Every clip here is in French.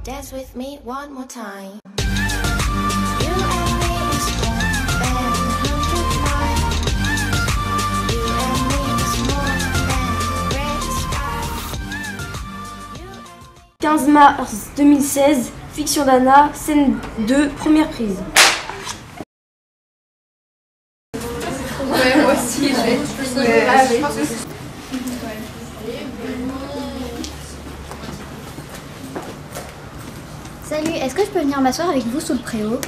Dance with me one more time. You and me is more than 100 miles. You and me is more than red sky. 15 mars 2016, Fiction d'Anna, scène 2, première prise. Ouais, moi aussi, je pense que Salut, est-ce que je peux venir m'asseoir avec vous sous le préau?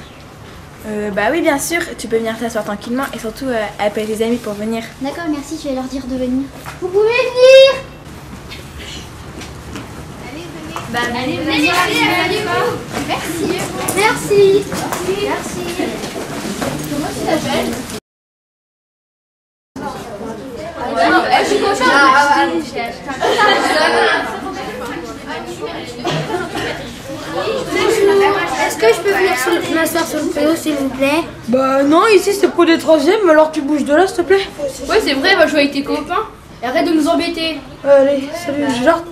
Bah oui, bien sûr, tu peux venir t'asseoir tranquillement et surtout appeler tes amis pour venir. D'accord, merci, je vais leur dire de venir. Vous pouvez venir? Allez, venez. Merci. Merci. Comment tu t'appelles? je suis contente. Est-ce que je peux venir m'asseoir sur le préau, s'il vous plaît? Bah non, ici c'est pour les troisièmes, alors tu bouges de là s'il te plaît. Ouais, c'est vrai, va jouer avec tes copains. Et arrête de nous embêter. Allez, salut, genre.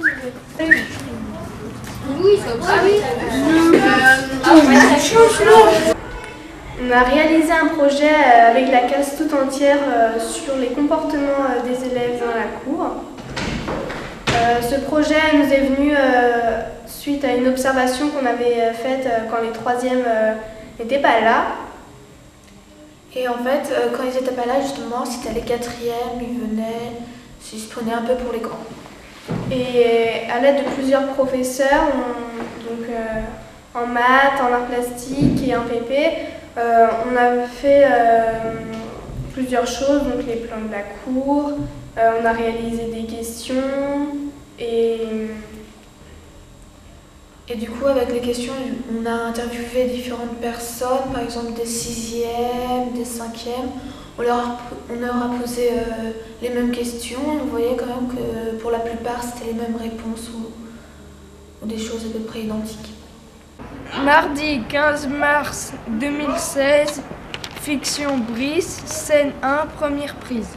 Oui, ça va. On a réalisé un projet avec la classe tout entière sur les comportements des élèves dans la cour. Ce projet nous est venu suite à une observation qu'on avait faite quand les troisièmes n'étaient pas là. Et en fait, quand ils n'étaient pas là, justement, c'était les quatrièmes, ils venaient, ils se prenaient un peu pour les grands. Et à l'aide de plusieurs professeurs, en maths, en arts plastiques et en PP, on a fait plusieurs choses, donc les plans de la cour, on a réalisé des questions et du coup avec les questions on a interviewé différentes personnes, par exemple des 6e, des 5e, on leur a posé les mêmes questions et on voyait quand même que pour la plupart c'était les mêmes réponses ou des choses à peu près identiques. Mardi 15 mars 2016, Fiction Brice, scène 1, première prise.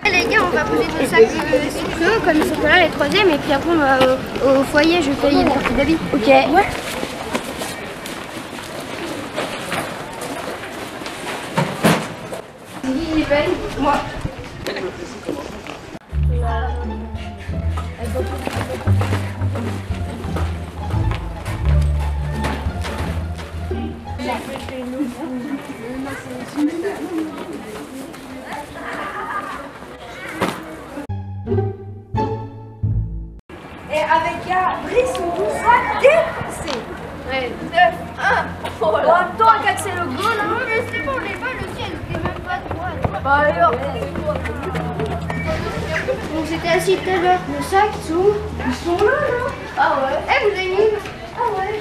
Les gars, on va poser nos sacs sur le préau, comme ils sont pas là les troisièmes, et puis après on va au foyer, je vais payer le parti d'avis. Ok. Ouais. Moi. Et avec Brice, on vous a défoncé. Ouais, 9, 1. Oh là. Bon, attends, qu'à c'est le goal là. Non mais c'est bon, les balles aussi, elles étaient même pas droites. Bah alors. Donc j'étais assis tout à l'heure, nos sacs sont... Ils sont là, là. Ah ouais. Eh, vous avez mis... Ah ouais.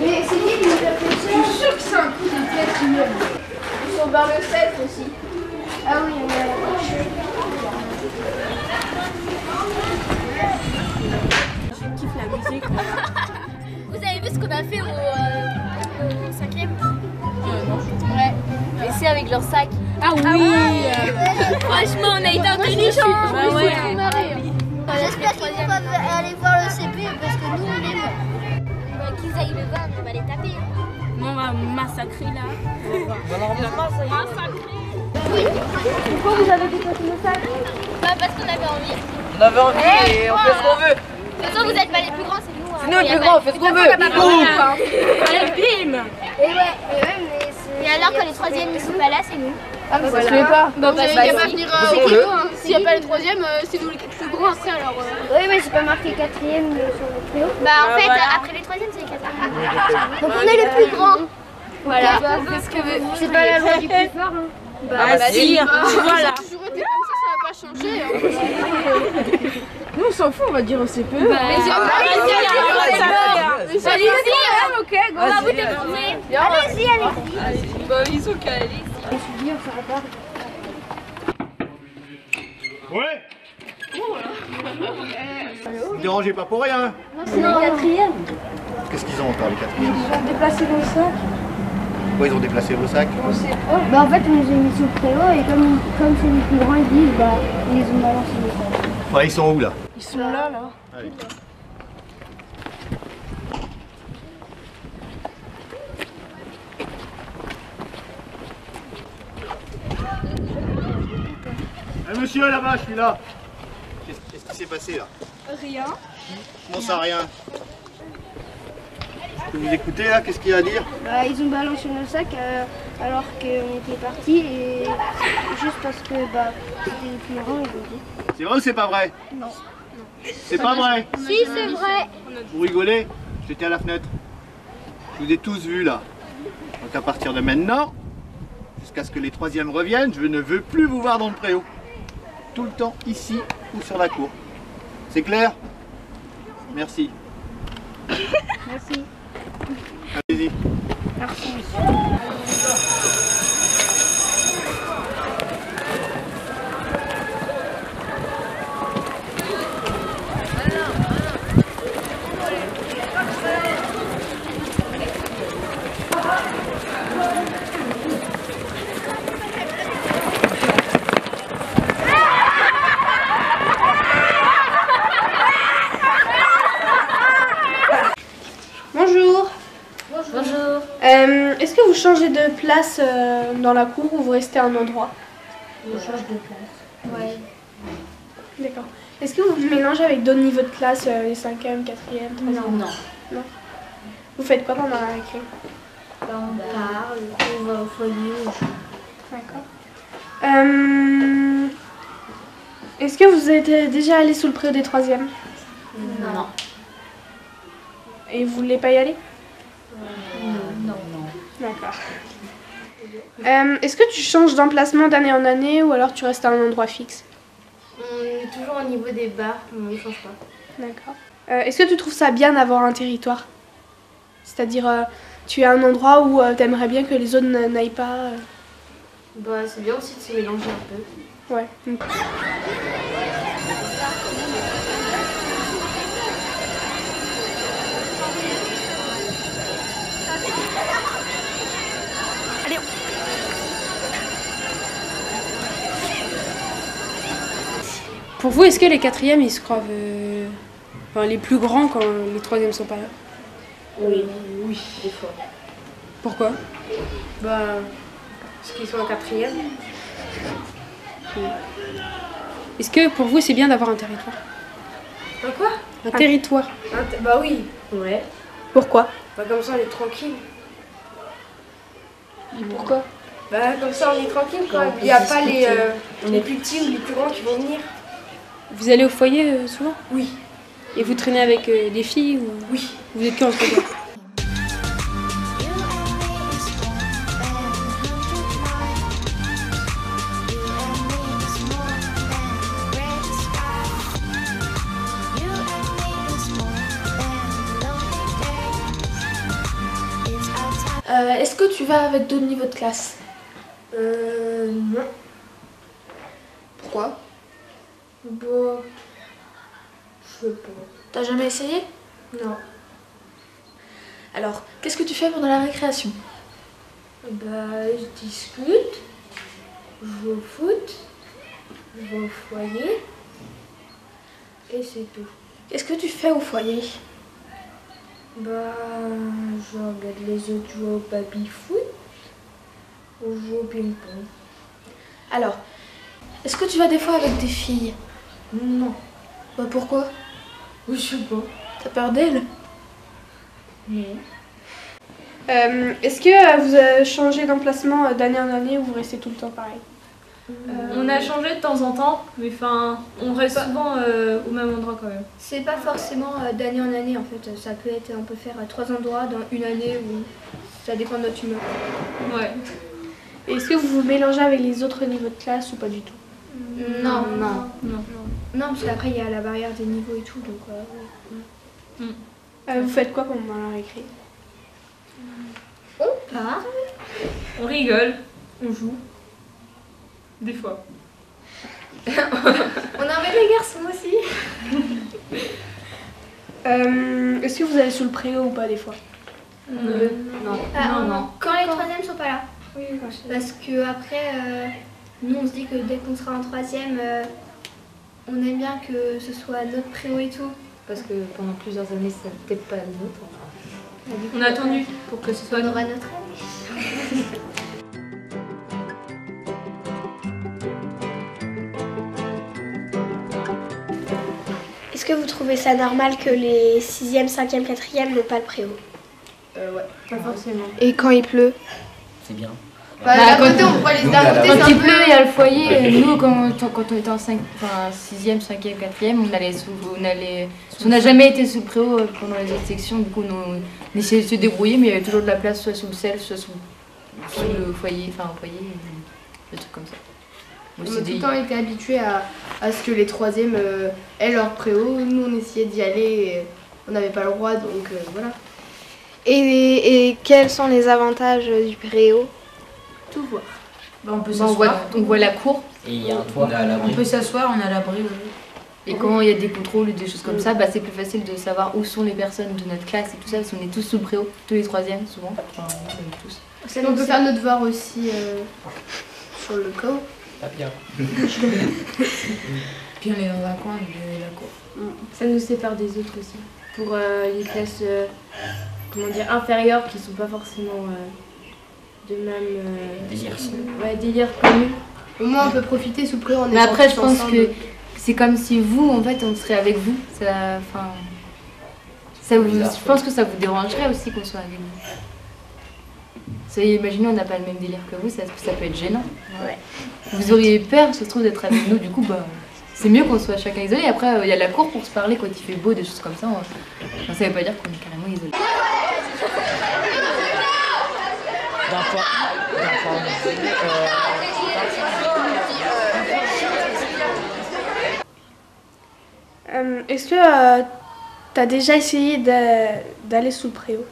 Mais c'est qui nous a fait ça? Je suis sûre que c'est un coup de tête immeuble. Ils sont vers le 7 aussi. Ah oui, on a... Je kiffe la musique. Vous avez vu ce qu'on a fait au 5e? Ouais. Mais c'est avec leur sac. Ah oui. Franchement, on a été intelligents. Bah ouais. J'espère qu'ils vont pas aller voir le CP parce que nous on est... Qu'ils aillent le voir, on va les taper. On va massacrer là. Pourquoi vous avez décoté nos sacs? Bah parce qu'on avait envie. On avait envie et on fait ce qu'on veut. De toute façon vous êtes pas les plus grands, c'est nous. C'est nous les plus grands, on fait ce qu'on veut. Allez, bim. Et ouais, mais alors quand les troisièmes ne sont pas là, c'est nous. Ah mais ça se fait pas. Bah, Vous avez qu'à pas venir c'est nous, hein. S'il n'y a pas les troisièmes, c'est nous les plus grands après alors. Oui, mais j'ai pas marqué quatrième sur le préau. Bah en fait, après les troisièmes, c'est les quatrièmes. Donc on est les plus grands. Voilà. C'est pas la loi du plus fort. Hein. Bah si, voilà. Toujours été comme ça va pas changer. Nous on s'en fout, on va dire au CPE. Mais c'est Ok, go. On va vous défoncer. Allez-y, allez-y. Bah ils sont qu'à aller. Je me suis dit, on s'arrête pas. Ouais. Vous ne dérangez pas pour rien. C'est les quatrièmes. Qu'est-ce qu'ils ont encore les quatrièmes? Ils ont déplacé nos sacs. Pourquoi ils ont déplacé vos sacs? On sait pas. Bah en fait on les a mis sous le préau et comme c'est les plus grands ils disent bah ils les ont balancés les sacs. Ouais, ils sont où là? Ils sont là. Allez. Monsieur là-bas, je suis là. Qu'est-ce qui s'est passé là? Rien. Comment ça, rien? Je peux vous écouter là? Qu'est-ce qu'il y a à dire? Bah ils ont balancé nos sacs alors qu'on était partis et juste parce que bah c'était les plus grands ils ont dit. C'est vrai ou c'est pas vrai? Non. C'est pas vrai? Si c'est vrai. Vous rigolez? J'étais à la fenêtre. Je vous ai tous vus là. Donc à partir de maintenant, jusqu'à ce que les troisièmes reviennent, je ne veux plus vous voir dans le préau. Tout le temps ici ou sur la cour. C'est clair? Merci. Merci. Allez-y. Merci. Bonjour. Bonjour. Est-ce que vous changez de place dans la cour ou vous restez à un endroit? On change de place. Ouais. D'accord. Est-ce que vous vous mélangez avec d'autres niveaux de classe, les 5e, 4e, 3e? Non. Vous faites quoi pendant la récré? On parle, on va au foyer, on joue. D'accord. Est-ce que vous êtes déjà allé sous le préau des 3e? Non. Et vous voulez pas y aller? Non. D'accord. Est-ce que tu changes d'emplacement d'année en année ou alors tu restes à un endroit fixe? On est toujours au niveau des bars, on ne change pas. D'accord. Est-ce que tu trouves ça bien d'avoir un territoire? C'est-à-dire, tu es à un endroit où tu aimerais bien que les autres n'aillent pas Bah, c'est bien aussi de se mélanger un peu. Ouais. Pour vous, est-ce que les quatrièmes, ils se croient enfin, les plus grands quand les troisièmes sont pas là? Oui, des fois. Pourquoi? Bah, parce qu'ils sont en 4e. Est-ce que pour vous, c'est bien d'avoir un territoire? Quoi? Un territoire. Bah oui. Ouais. Pourquoi? Bah comme ça on est tranquille. Pourquoi? Bah comme ça on est tranquille quoi. Il n'y a pas les plus petits ou les plus grands qui vont venir. Vous allez au foyer souvent? Oui. Et vous traînez avec des filles ou... Oui. Vous êtes qu'entre vous? Est-ce que tu vas avec d'autres niveaux de classe? Non. Pourquoi? Bah, je sais pas. T'as jamais essayé? Non. Alors, qu'est-ce que tu fais pendant la récréation? Bah, je discute, je joue au foot, je vais au foyer, et c'est tout. Qu'est-ce que tu fais au foyer? Bah, je regarde les autres jouer au baby-foot, ou joue au ping-pong. Alors, est-ce que tu vas des fois avec des filles? Non. Bah pourquoi? Je sais pas. T'as peur d'elles? Non. Est-ce que vous changez d'emplacement d'année en année ou vous restez tout le temps pareil? On a changé de temps en temps, mais enfin, on reste souvent au même endroit quand même. C'est pas forcément d'année en année en fait, ça peut être, on peut faire 3 endroits dans une année ou ça dépend de notre humeur. Ouais. Et est-ce que vous vous mélangez avec les autres niveaux de classe ou pas du tout? Non, parce qu'après il y a la barrière des niveaux et tout, donc Vous faites quoi pendant la récré? on part. On rigole, on joue. Des fois. On embête les garçons aussi. Est-ce que vous allez sous le préau ou pas des fois? Non. Quand les troisièmes sont pas là. Oui, parce que après, nous on se dit que dès qu'on sera en troisième, on aime bien que ce soit notre préau et tout. Parce que pendant plusieurs années, ça n'était pas le nôtre. On a attendu pour que ce soit On aura notre année. Est-ce que vous trouvez ça normal que les 6e, 5e, 4e n'ont pas le préau? Ouais. Pas forcément. Et quand il pleut? C'est bien. D'un côté, on voit les d'un côté, Quand il pleut, il y a le foyer. Nous, quand on était en 6e, 5e, 4e, on allait on n'a jamais été sous le préau pendant les autres sections. Du coup, on essayait de se débrouiller, mais il y avait toujours de la place, soit sous le sel, soit sous le foyer, enfin un foyer, des trucs comme ça. On a tout le temps été habitués à ce que les troisièmes aient leur préau. Nous, on essayait d'y aller et on n'avait pas le droit, donc voilà. Et quels sont les avantages du préau? Tout voir. On peut s'asseoir, on voit la cour. Et il y a un toit. On peut s'asseoir, on est à l'abri. Et quand il y a des contrôles ou des choses comme ça, c'est plus facile de savoir où sont les personnes de notre classe et tout ça, parce qu'on est tous sous le préau, tous les troisièmes souvent. Enfin, tous. On peut faire notre devoir aussi sur le cas. Pas bien. Puis on est dans un coin de la cour. Ça nous sépare des autres aussi. Pour les classes inférieures qui sont pas forcément de même délire connu. Au moins on peut profiter sous le préau. Mais après je pense que c'est comme si vous en fait on serait avec vous. Je pense que ça vous dérangerait aussi qu'on soit avec vous. Imaginez on n'a pas le même délire que vous, ça peut être gênant. Ouais. Vous auriez peur, je trouve, d'être avec nous, du coup c'est mieux qu'on soit chacun isolé. Après il y a la cour pour se parler quand il fait beau, des choses comme ça. Ça veut pas dire qu'on est carrément isolé. Est-ce que tu as déjà essayé d'aller sous le préau?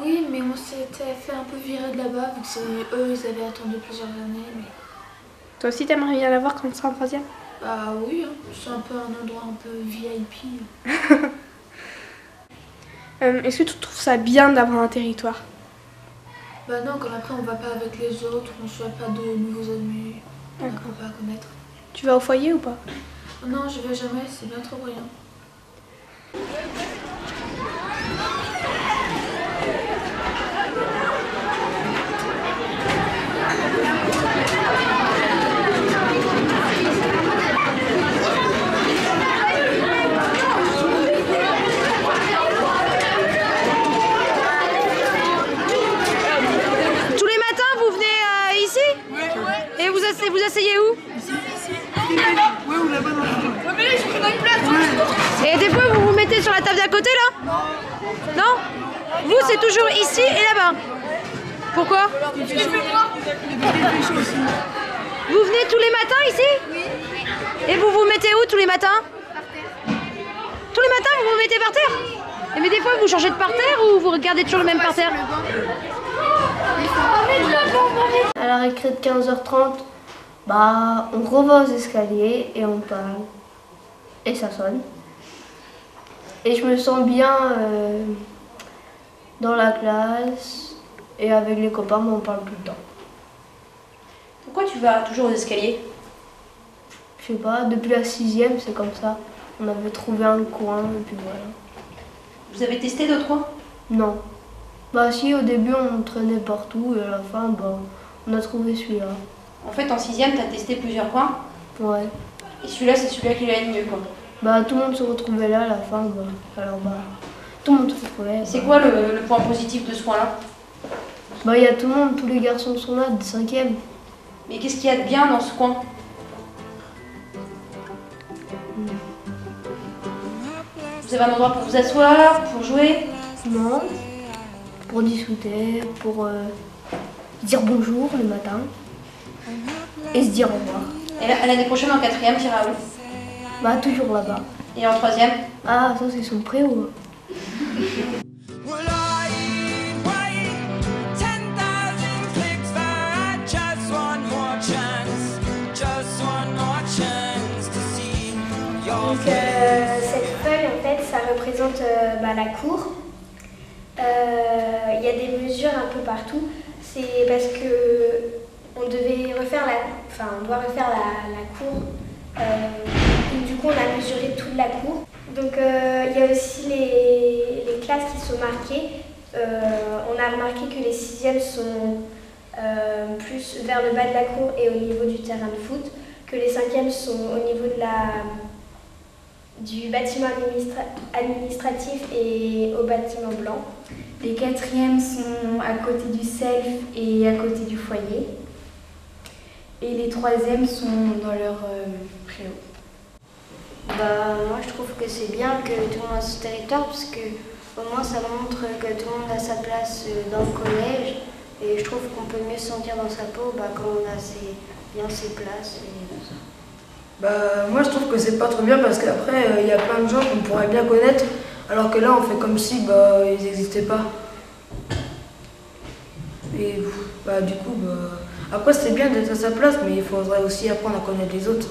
Oui, mais on s'était fait un peu virer de là-bas, vu que eux, ils avaient attendu plusieurs années. Mais... Toi aussi, t'aimerais bien l'avoir quand tu seras en troisième? Bah oui, hein. C'est un peu un endroit un peu VIP. Est-ce que tu trouves ça bien d'avoir un territoire? Bah non, comme après on va pas avec les autres, on ne se fait pas de nouveaux amis, on ne peut pas connaître. Tu vas au foyer ou pas? Non, je vais jamais, c'est bien trop brillant. Vous asseyez où? Ici. Ouais, ou là-bas dans le mais là, je prends une place. Et des fois, vous vous mettez sur la table d'à côté, là? Non. Vous, c'est toujours ici et là-bas. Pourquoi? Vous venez tous les matins ici? Oui. Et vous vous mettez où tous les matins? Par terre. Tous les matins, vous vous mettez par terre? Mais des fois, vous changez de parterre ou vous regardez toujours le même parterre? À la récré de 15h30, on revient aux escaliers et on parle. Et ça sonne. Et je me sens bien dans la classe et avec les copains, on parle tout le temps. Pourquoi tu vas toujours aux escaliers? Je sais pas, depuis la 6e, c'est comme ça. On avait trouvé un coin et puis voilà. Vous avez testé d'autres coins? Non. Si, au début on traînait partout et à la fin, on a trouvé celui-là. En fait, en 6e, t'as testé plusieurs coins? Ouais. Et celui-là, c'est celui-là qui allait le mieux, quoi? Tout le monde se retrouvait là à la fin, tout le monde se retrouvait. C'est quoi le point positif de ce coin-là? Il y a tout le monde, tous les garçons sont là, de 5e. Mais qu'est-ce qu'il y a de bien dans ce coin? Vous avez un endroit pour vous asseoir, pour jouer? Non. Pour discuter, pour dire bonjour le matin et se dire au revoir. Et l'année prochaine en 4e, tu iras où? Toujours là-bas. Et en 3e? Ah, ça c'est son préau. Just one représente la cour. Il y a des mesures un peu partout. C'est parce que on doit refaire la cour. Et du coup, on a mesuré toute la cour. Donc, il y a aussi les classes qui sont marquées. On a remarqué que les 6e sont plus vers le bas de la cour et au niveau du terrain de foot, que les 5e sont au niveau du bâtiment administratif et au bâtiment blanc. Les 4e sont à côté du self et à côté du foyer. Et les 3e sont dans leur préau. Moi je trouve que c'est bien que tout le monde a son territoire parce que au moins ça montre que tout le monde a sa place dans le collège et je trouve qu'on peut mieux se sentir dans sa peau quand on a bien ses places et tout ça. Moi je trouve que c'est pas trop bien parce qu'après il y a plein de gens qu'on pourrait bien connaître alors que là on fait comme si ils n'existaient pas. Et du coup après c'est bien d'être à sa place mais il faudrait aussi apprendre à connaître les autres.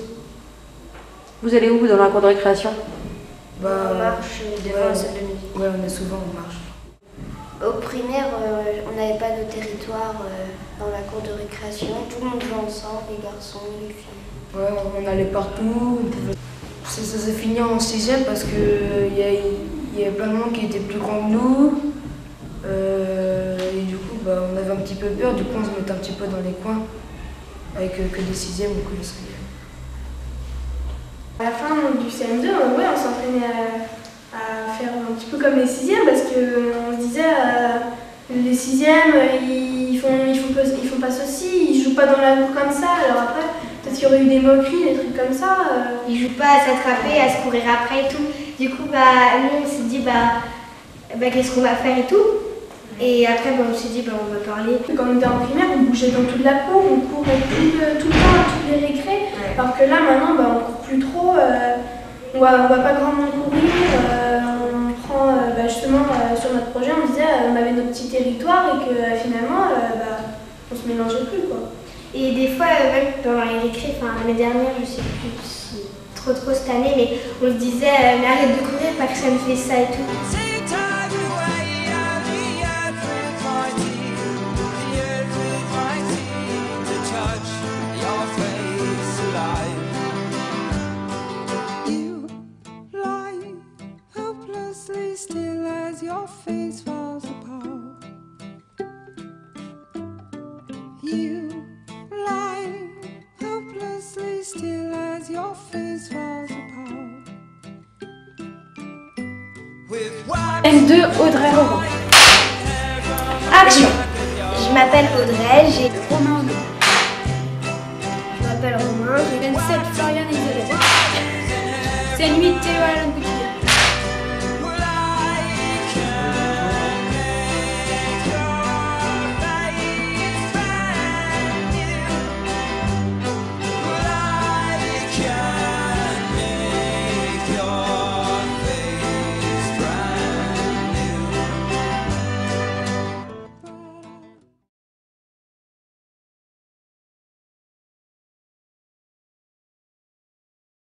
Vous allez où dans la cour de récréation? On marche devant la salle de musique. Ouais, on est souvent en marche. Au primaire, on n'avait pas de territoire dans la cour de récréation. Tout le monde jouait ensemble, les garçons, les filles. Ouais, on allait partout. Ça s'est fini en 6e parce qu'il y avait plein de monde qui était plus grand que nous. Et du coup, on avait un petit peu peur. Du coup, on se mettait un petit peu dans les coins avec que des 6e ou que des 5e. À la fin du CM2, on s'entraînait à faire un petit peu comme les 6e parce qu'on se disait les 6e ils font pas ceci, ils jouent pas dans la cour comme ça. Alors après, peut-être qu'il y aurait eu des moqueries, des trucs comme ça. Ils jouent pas à s'attraper, à se courir après et tout. Du coup, nous on s'est dit qu'est-ce qu'on va faire et tout. Et après, on s'est dit on va parler. Quand on était en primaire, on bougeait dans toute la cour, on courait tout le temps à toutes les récrés. Alors que là, maintenant, on court plus trop, on va pas grandement courir. On prend justement sur notre projet, on disait on avait notre petit territoire et que finalement, on se mélangeait plus quoi. Et des fois, même pendant les récrés, l'année dernière, je sais plus si trop cette année, mais on se disait mais arrête de courir, pas que ça me fait ça et tout. Still as your face falls apart, you lie helplessly still as your face falls apart. M2 Audrey Romain. Action. Je m'appelle Audrey, j'ai Romain. Je m'appelle Romain, j'ai 27 Florian Isolé. C'est nuit Théo Alain Couture.